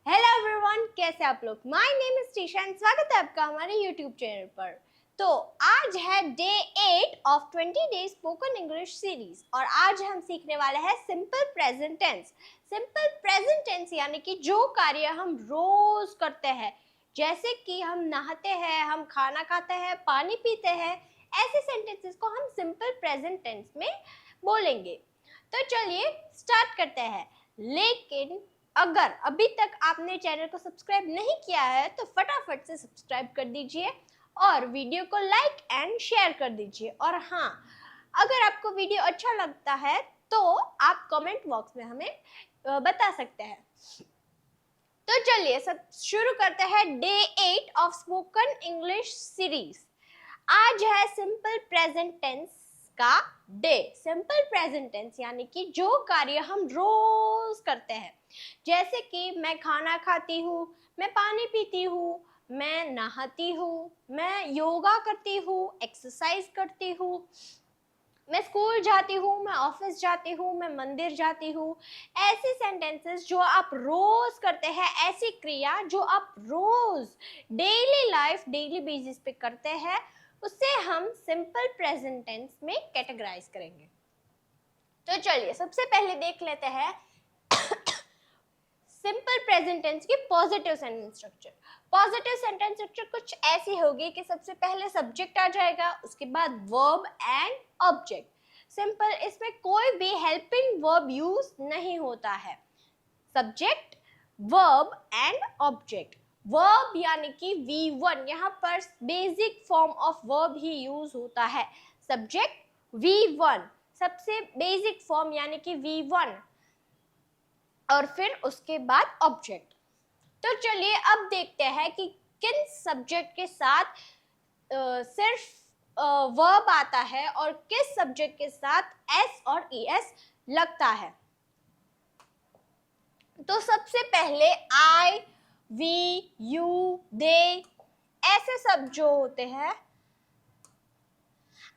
Hello everyone, कैसे आप लोग। My name is Trisha and स्वागत है आपका हमारे यूट्यूब चैनल पर। तो आज है day 8 of 20 days spoken English series और आज हम सीखने वाले हैं simple present tense. Simple present tense यानी कि जो कार्य हम रोज करते हैं, जैसे कि हम नहाते हैं, हम खाना खाते हैं, पानी पीते हैं, ऐसे सेंटेंसेस को हम सिंपल प्रेजेंट टेंस में बोलेंगे। तो चलिए स्टार्ट करते हैं। लेकिन अगर अभी तक आपने चैनल को सब्सक्राइब नहीं किया है तो फटाफट से सब्सक्राइब कर दीजिए और वीडियो को लाइक एंड शेयर कर दीजिए। और हाँ, अगर आपको वीडियो अच्छा लगता है तो आप कमेंट बॉक्स में हमें बता सकते हैं। तो चलिए सब शुरू करते हैं day 8 of spoken English series. आज है सिंपल प्रेजेंट टेंस का डे। सिंपल प्रेजेंट टेंस यानी कि जो कार्य हम रोज करते हैं, जैसे कि मैं खाना खाती हूँ, मैं पानी पीती हूँ, मैं नहाती हूँ, मैं योगा करती हूँ, एक्सरसाइज करती हूँ, मैं स्कूल जाती हूँ, मैं ऑफिस जाती हूँ, मैं मंदिर जाती हूँ। ऐसी सेंटेंसेस जो आप रोज करते हैं, ऐसी क्रिया जो आप रोज डेली लाइफ डेली बेसिस पे करते हैं, उसे हम सिंपल प्रेजेंट टेंस में कैटेगराइज करेंगे। तो चलिए सबसे पहले देख लेते हैं सिंपल प्रेजेंट टेंस की positive sentence structure. Positive sentence structure कुछ ऐसी होगी कि सबसे पहले सब्जेक्ट आ जाएगा, उसके बाद वर्ब एंड ऑब्जेक्ट। सिंपल, इसमें कोई भी हेल्पिंग वर्ब यूज नहीं होता है। Subject, verb and object. Verb यानी कि V1, यहाँ पर basic form of verb he use होता है। सब्जेक्ट V1 सबसे बेसिक फॉर्म यानी कि V1 और फिर उसके बाद ऑब्जेक्ट। तो चलिए अब देखते हैं कि किन सब्जेक्ट के साथ सिर्फ वर्ब आता है और किस सब्जेक्ट के साथ एस और ईएस लगता है। तो सबसे पहले आई, वी, यू, दे, ऐसे सब जो होते हैं,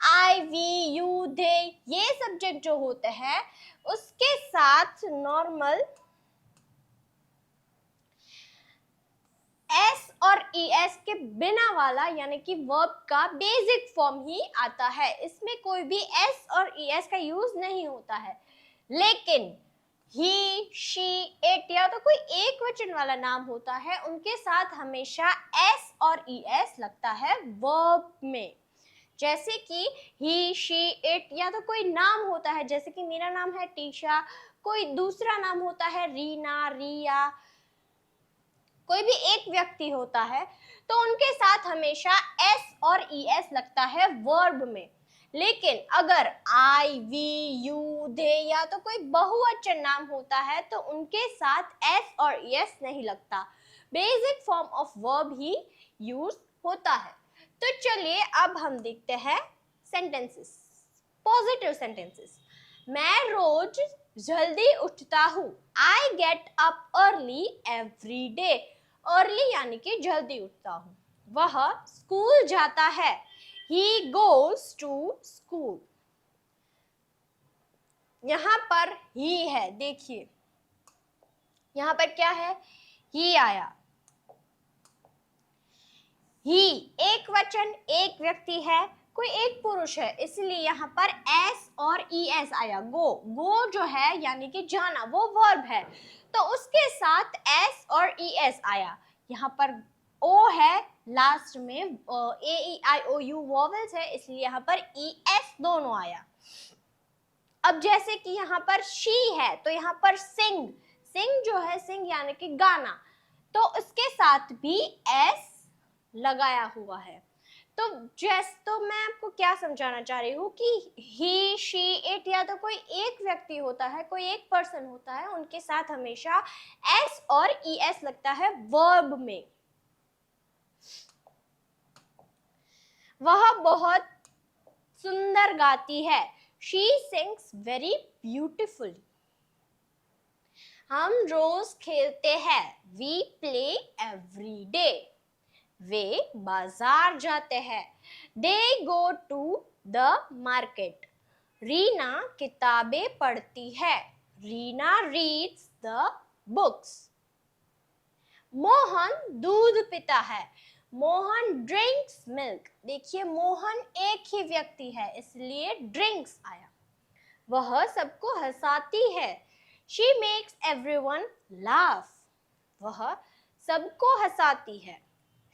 आई, वी, यू, दे, ये सब्जेक्ट जो होते हैं उसके साथ नॉर्मल एस और ईएस के बिना वाला यानी कि वर्ब का बेसिक फॉर्म ही आता है। इसमें कोई भी एस और ईएस का यूज नहीं होता है। लेकिन ही, शी, इट या तो कोई एक वचन वाला नाम होता है, उनके साथ हमेशा एस और ईएस लगता है वर्ब में। जैसे कि ही, शी, इट या तो कोई नाम होता है, जैसे कि मेरा नाम है टीशा, कोई दूसरा नाम होता है रीना, रिया, कोई भी एक व्यक्ति होता है, तो उनके साथ हमेशा एस और ईएस लगता है वर्ब में। लेकिन अगर आई, वी, यू, दे या तो कोई बहुवचन नाम होता है तो उनके साथ एस और ईएस नहीं लगता, basic form of verb he use होता है। तो चलिए अब हम देखते हैं सेंटेंसेस, पॉजिटिव सेंटेंसेस। मैं रोज जल्दी उठता हूँ। I get up early every day. Early यानी कि जल्दी उठता हूँ। वह स्कूल जाता है। He goes to school. यहाँ पर ही है, देखिए यहाँ पर क्या है, ही आया। ही एक वचन, एक व्यक्ति है, कोई एक पुरुष है, इसलिए यहाँ पर एस और ईएस आया। गो, गो जो है यानी कि जाना, वो वर्ब है, तो उसके साथ एस और ईएस आया। यहाँ पर ओ है लास्ट में, ए ई आई ओ यू वॉवेल्स है, इसलिए यहाँ पर ईएस दोनों आया। अब जैसे कि यहाँ पर शी है तो यहाँ पर सिंग, सिंग जो है, सिंग यानी कि गाना, तो उसके साथ भी एस लगाया हुआ है। तो मैं आपको क्या समझाना चाह रही हूँ कि ही, शी, इट या तो कोई एक व्यक्ति होता है, कोई एक पर्सन होता है, उनके साथ हमेशा एस और ईएस लगता है वर्ब में। वह बहुत सुंदर गाती है। She sings very beautiful. हम रोज खेलते हैं। We play every day. वे बाजार जाते हैं। They go to the market. Reena किताबें पढ़ती है। Reena reads the books. Mohan दूध पीता है। Mohan drinks milk. देखिए मोहन एक ही व्यक्ति है इसलिए ड्रिंक्स आया। वह सबको हंसाती है। She makes everyone laugh. वह सबको हंसाती है।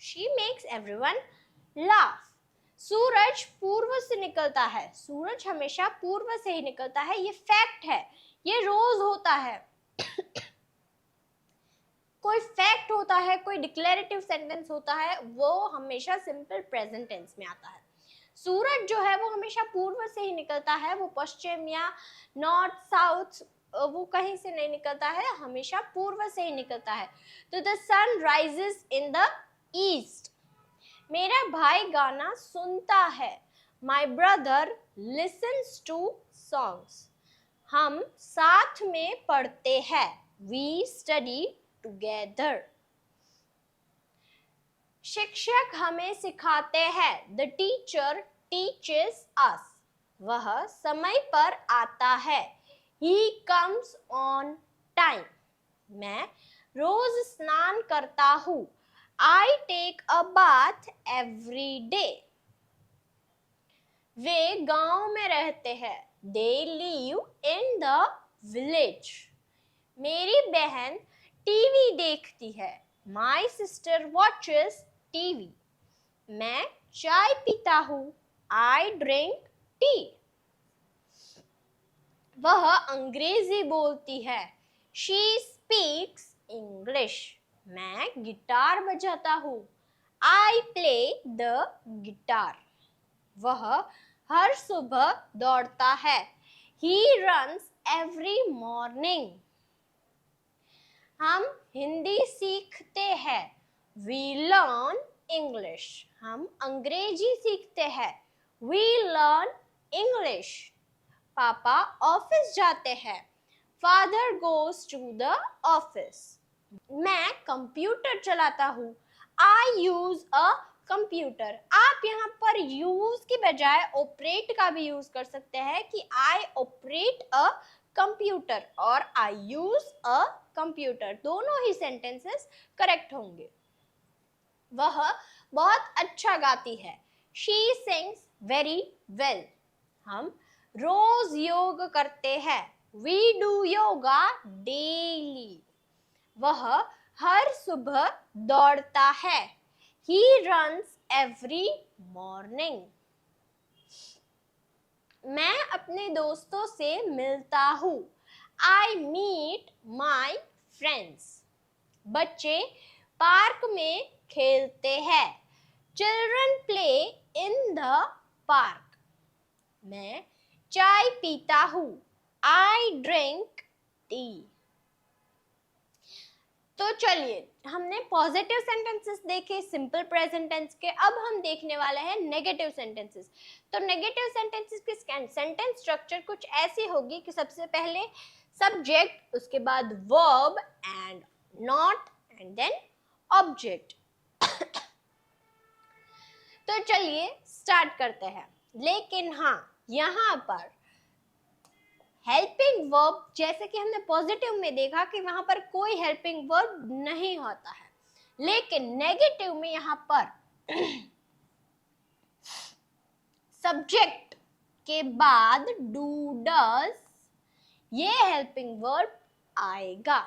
She makes everyone laugh. सूरज पूर्व से निकलता है। सूरज हमेशा पूर्व से ही निकलता है, ये फैक्ट है, ये रोज होता है। कोई फैक्ट होता है, कोई डिक्लेरेटिव सेंटेंस होता है, वो हमेशा सिंपल प्रेजेंट टेंस में आता है। सूरज जो है वो हमेशा पूर्व से ही निकलता है, वो पश्चिम या नॉर्थ साउथ वो कहीं से नहीं निकलता है, हमेशा पूर्व से ही निकलता है। तो the sun rises in the east. मेरा भाई गाना सुनता है। My brother listens to songs. हम साथ में पढ़ते हैं। We study together. शिक्षक हमें सिखाते हैं। The teacher teaches us. वह समय पर आता है। He comes on time. मैं रोज स्नान करता हूँ। I take a bath every day. वे गांव में रहते हैं। They live in the village. मेरी बहन टीवी देखती है। My sister watches TV. मैं चाय पीता हूँ। I drink tea. वह अंग्रेजी बोलती है। She speaks English. मैं गिटार बजाता हूँ। I play the guitar. वह हर सुबह दौड़ता है। He runs every morning. हम हिंदी सीखते हैं। We learn English. हम अंग्रेजी सीखते हैं। We learn English. पापा ऑफिस जाते हैं। Father goes to the office. मैं कंप्यूटर चलाता हूँ। I use a computer. आप यहाँ पर यूज की बजाय ऑपरेट का भी यूज कर सकते हैं कि आई ऑपरेट अ कंप्यूटर और आई यूज अ कंप्यूटर, दोनों ही सेंटेंसेस करेक्ट होंगे। वह बहुत अच्छा गाती है। She sings very well. हम रोज योग करते हैं। We do yoga daily. वह हर सुबह दौड़ता है। He runs every morning. मैं अपने दोस्तों से मिलता हूँ। I meet my friends. बच्चे पार्क में खेलते हैं। Children play in the park. मैं चाय पीता हूँ। I drink tea. तो चलिए हमने पॉजिटिव सेंटेंसेस देखे सिंपल प्रेजेंट टेंस के, अब हम देखने वाले हैं नेगेटिव सेंटेंसेस। तो नेगेटिव सेंटेंसेस की सेंटेंस स्ट्रक्चर कुछ ऐसी होगी कि सबसे पहले सब्जेक्ट, उसके बाद verb and not and then object. तो चलिए स्टार्ट करते हैं। लेकिन हाँ, यहाँ पर हेल्पिंग वर्ब, जैसे कि हमने पॉजिटिव में देखा कि वहां पर कोई हेल्पिंग वर्ब नहीं होता है, लेकिन नेगेटिव में यहाँ पर सब्जेक्ट के बाद डू डज ये हेल्पिंग वर्ब आएगा।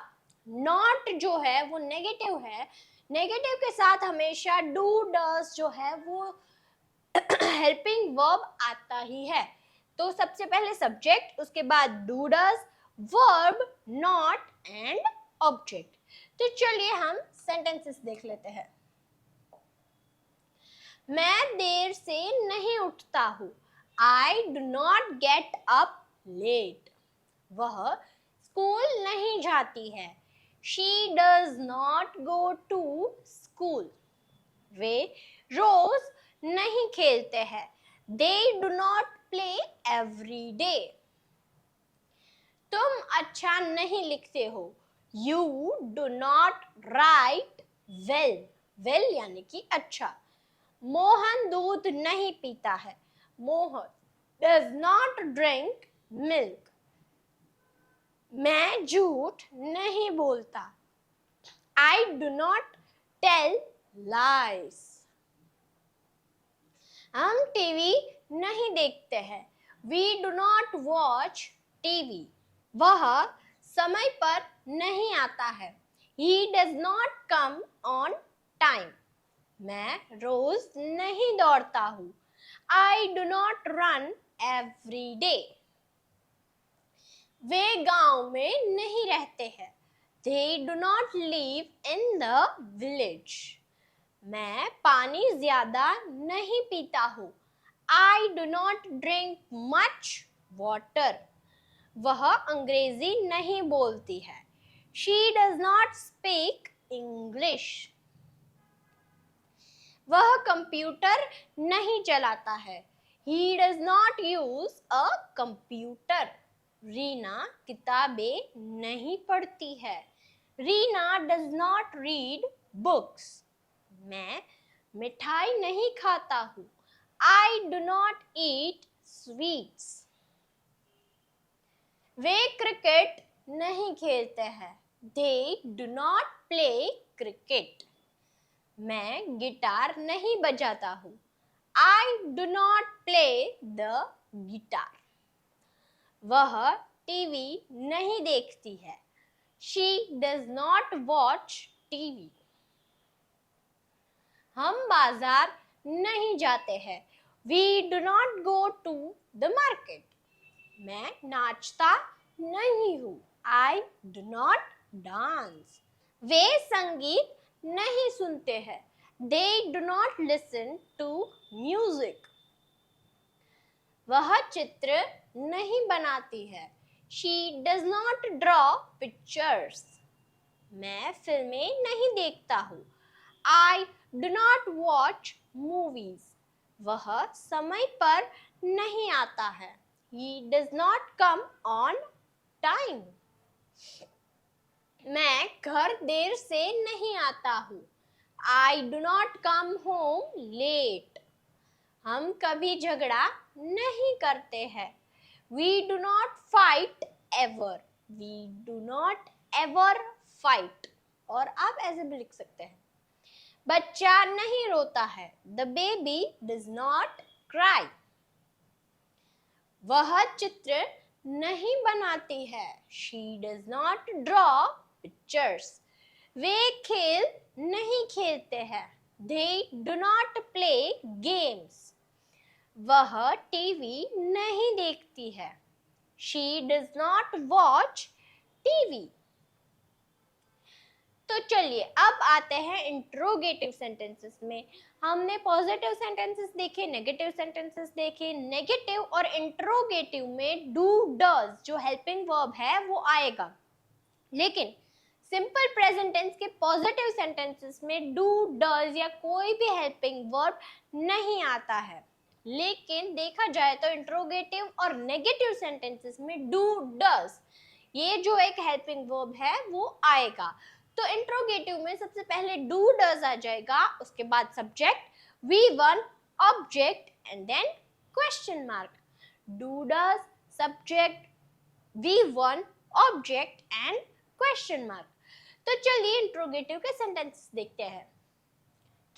नॉट जो है वो नेगेटिव है, नेगेटिव के साथ हमेशा डू डज जो है वो हेल्पिंग वर्ब आता ही है। तो सबसे पहले सब्जेक्ट, उसके बाद do does, verb, not and object. तो चलिए हम सेंटेंसेस देख लेते हैं। मैं देर से नहीं उठता हूँ। I do not get up late. वह स्कूल नहीं जाती है। She does not go to school. वे रोज नहीं खेलते हैं। They do not play every day. तुम अच्छा नहीं लिखते हो। You do not write well. Well यानी कि अच्छा। मोहन दूध नहीं पीता है। Mohan does not drink milk. मैं झूठ नहीं बोलता। I do not tell lies. हम टीवी नहीं देखते हैं. We do not watch TV. वह समय पर नहीं आता है. He does not come on time. मैं रोज नहीं दौड़ता हूँ. I do not run every day. वे गांव में नहीं रहते हैं. They do not live in the village. मैं पानी ज्यादा नहीं पीता हूँ. I do not drink much water. वह अंग्रेजी नहीं बोलती है. She does not speak English. वह कंप्यूटर नहीं चलाता है. He does not use a computer. Reena किताबें नहीं पढ़ती है. Reena does not read books. मैं मिठाई नहीं खाता हूँ. I do not eat sweets. Way cricket नहीं खेलते हैं. They do not play cricket. मैं गिटार नहीं बजाता हूँ. I do not play the guitar. वह टीवी नहीं देखती है. She does not watch TV. हम बाजार नहीं जाते हैं. We do not go to the market. मैं नाचता नहीं हूँ. I do not dance. वे संगीत नहीं सुनते हैं. They do not listen to music. वह चित्र नहीं बनाती है. She does not draw pictures. मैं फिल्में नहीं देखता हूँ. I do not watch movies. वह समय पर नहीं आता है. He does not come on time. मैं घर देर से नहीं आता हूँ. I do not come home late. हम कभी झगड़ा नहीं करते हैं. We do not fight ever. We do not ever fight. और आप ऐसे भी लिख सकते हैं. बच्चा नहीं रोता है. The baby does not cry. वह चित्र नहीं बनाती है. She does not draw pictures. वे खेल नहीं खेलते हैं. They do not play games. वह टीवी नहीं देखती है. She does not watch TV. तो चलिए अब आते हैं इंट्रोगेटिव सेंटेंसेस में. हमने पॉजिटिव सेंटेंसेस देखे, नेगेटिव सेंटेंसेस देखे. नेगेटिव और इंट्रोगेटिव में डू डज जो हेल्पिंग वर्ब है वो आएगा, लेकिन सिंपल प्रेजेंट टेंस के पॉजिटिव सेंटेंसेस में डू डज या कोई भी हेल्पिंग वर्ब नहीं आता है. लेकिन देखा जाए तो इंट्रोगेटिव और नेगेटिव सेंटेंसेस में डू डज ये जो एक हेल्पिंग वर्ब है वो आएगा. तो इंट्रोगेटिव में सबसे पहले डू डज आ जाएगा, उसके बाद subject V1 object and then question mark. Do does subject V1 object and question mark. तो चलिए इंट्रोगेटिव के सेंटेंसेस देखते हैं.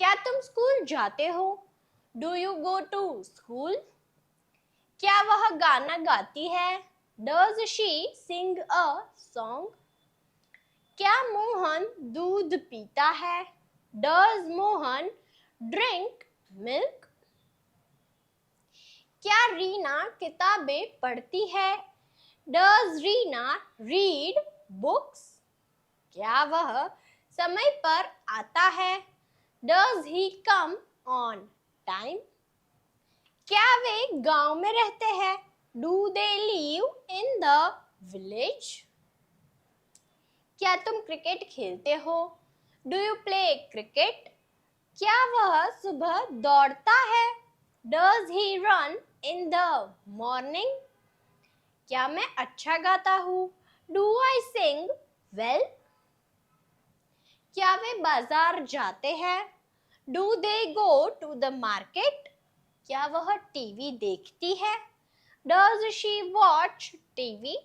क्या तुम स्कूल जाते हो? Do you go to school? क्या वह गाना गाती है? Does she sing a song? क्या मोहन दूध पीता है? Does Mohan drink milk? क्या रीना किताबें पढ़ती है? Does Reena read books? क्या वह समय पर आता है? Does he come on time? क्या वे गांव में रहते हैं? Do they live in the village? क्या तुम क्रिकेट खेलते हो? Do you play cricket? क्या वह सुबह दौड़ता है? Does he run in the morning? क्या मैं अच्छा गाता हूँ? Do I sing well? क्या वे बाजार जाते हैं? Do they go to the market? क्या वह टीवी देखती है? Does she watch TV?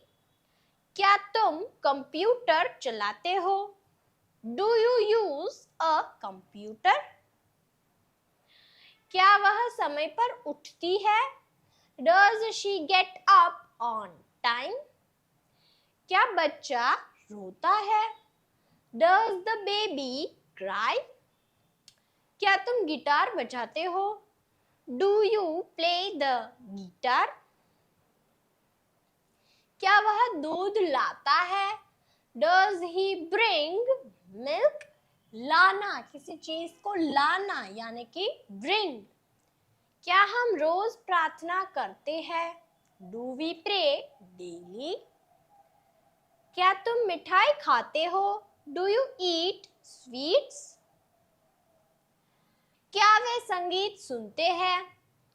क्या तुम कंप्यूटर चलाते हो? Do you use a computer? क्या वह समय पर उठती है? Does she get up on time? क्या बच्चा रोता है? Does the baby cry? क्या तुम गिटार बजाते हो? Do you play the guitar? क्या वह दूध लाता है? Does he bring milk? लाना, किसी चीज को लाना यानी कि bring। क्या हम रोज प्रार्थना करते हैं? Do we pray daily? क्या तुम मिठाई खाते हो? Do you eat sweets? क्या वे संगीत सुनते हैं?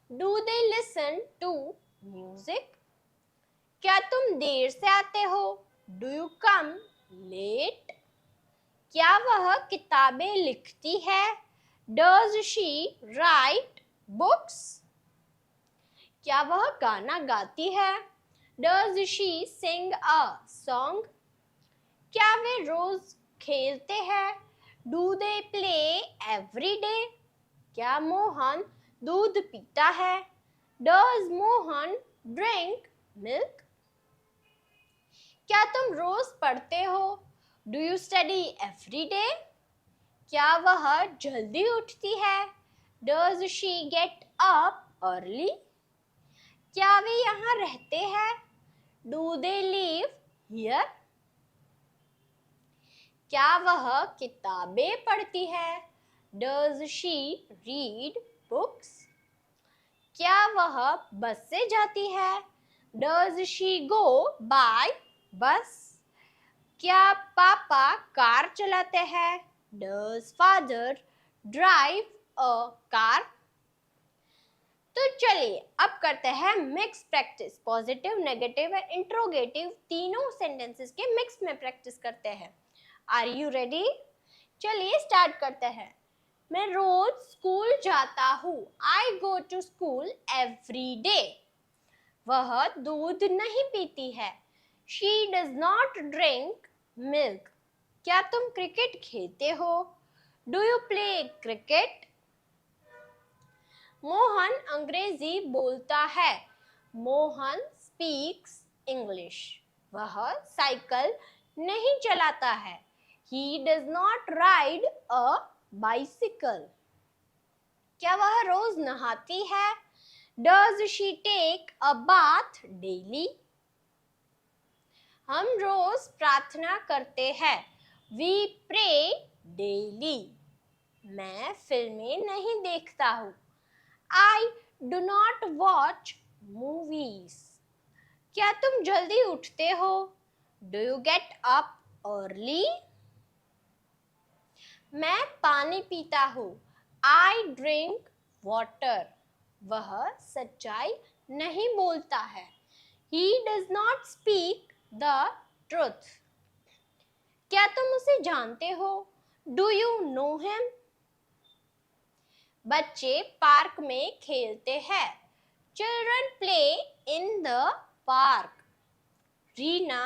Do they listen to music? क्या तुम देर से आते हो? Do you come late? क्या वह किताबें लिखती है? Does she write books? क्या वह गाना गाती है? Does she sing a song? क्या वे रोज खेलते हैं? Do they play every day? क्या मोहन दूध पीता है? Does Mohan drink milk? क्या तुम रोज पढ़ते हो? Do you study every day? क्या वह जल्दी उठती है? Does she get up early? क्या वे यहाँ रहते हैं? Do they live here? क्या वह किताबें पढ़ती है? Does she read books? क्या वह बस से जाती है? Does she go by bus? क्या पापा कार चलाते हैं? Does father drive a car? तो चलिए अब करते हैं मिक्स प्रैक्टिस। पॉजिटिव, नेगेटिव और इंट्रोगेटिव तीनों सेंटेंसेस के मिक्स में प्रैक्टिस करते हैं। Are you ready? चलिए स्टार्ट करते हैं। मैं रोज स्कूल जाता हूँ। I go to school every day. वह दूध नहीं पीती है। She does not drink milk. क्या तुम क्रिकेट खेलते हो? Do you play cricket? Mohan अंग्रेजी बोलता है। Mohan speaks English. वह साइकिल नहीं चलाता है। He does not ride a bicycle. क्या वह रोज नहाती है? Does she take a bath daily? हम रोज प्रार्थना करते हैं। We pray daily. मैं फिल्में नहीं देखता हूँ। I do not watch movies. क्या तुम जल्दी उठते हो? Do you get up early? मैं पानी पीता हूँ। I drink water. वह सच्चाई नहीं बोलता है। He does not speak the truth. क्या तुम उसे जानते हो? Do you know him? बच्चे पार्क में खेलते हैं। Children play in the park. Reena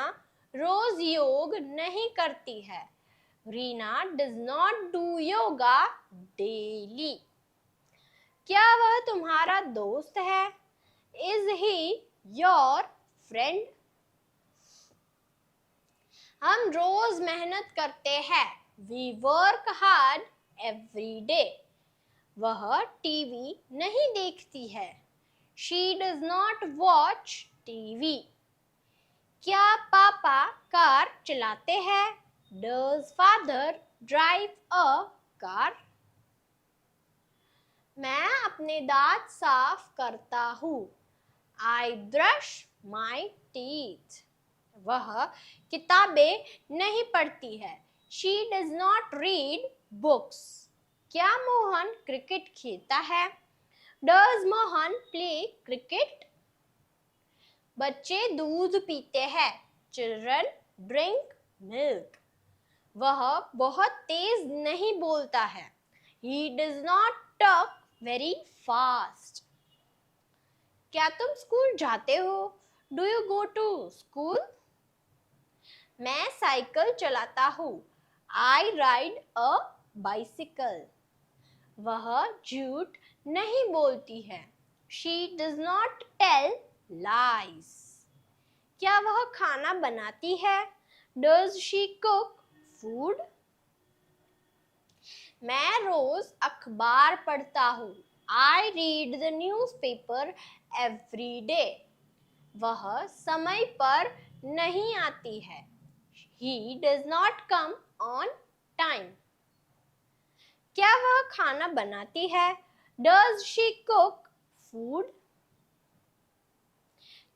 रोज योग नहीं करती है। Reena does not do yoga daily. क्या वह तुम्हारा दोस्त है? Is he your friend? हम रोज मेहनत करते हैं। We work hard every day. वह टीवी नहीं देखती है। She does not watch TV. क्या पापा कार चलाते हैं? Does father drive a car? मैं अपने दांत साफ करता हूँ। I brush my teeth. वह किताबें नहीं पढ़ती है। She does not read books. क्या मोहन क्रिकेट खेलता है? Does Mohan play cricket? बच्चे दूध पीते हैं। Children drink milk. वह बहुत तेज नहीं बोलता है। He does not talk very fast. क्या तुम स्कूल जाते हो? Do you go to school? मैं साइकिल चलाता हूँ। I ride a bicycle. वह झूठ नहीं बोलती है. She does not tell lies. क्या वह खाना बनाती है? Does she cook food? मैं रोज अखबार पढ़ता हूँ. I read the newspaper every day. वह समय पर नहीं आती है. He does not come on time. क्या वह खाना बनाती है? Does she cook food?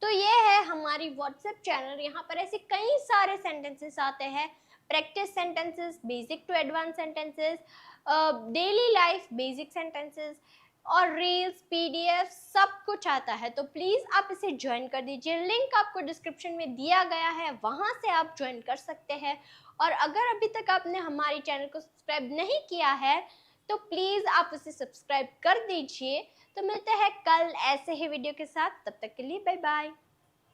तो ये है हमारी व्हाट्सएप चैनल. यहाँ पर ऐसे कई सारे सेंटेंसेस आते हैं. Practice sentences, basic to advance sentences, daily life basic sentences और रील्स, पीडीएफ सब कुछ आता है. तो प्लीज़ आप इसे ज्वाइन कर दीजिए. लिंक आपको डिस्क्रिप्शन में दिया गया है, वहाँ से आप ज्वाइन कर सकते हैं. और अगर अभी तक आपने हमारी चैनल को सब्सक्राइब नहीं किया है तो प्लीज़ आप उसे सब्सक्राइब कर दीजिए. तो मिलते हैं कल ऐसे ही वीडियो के साथ. तब तक के लिए बाय बाय.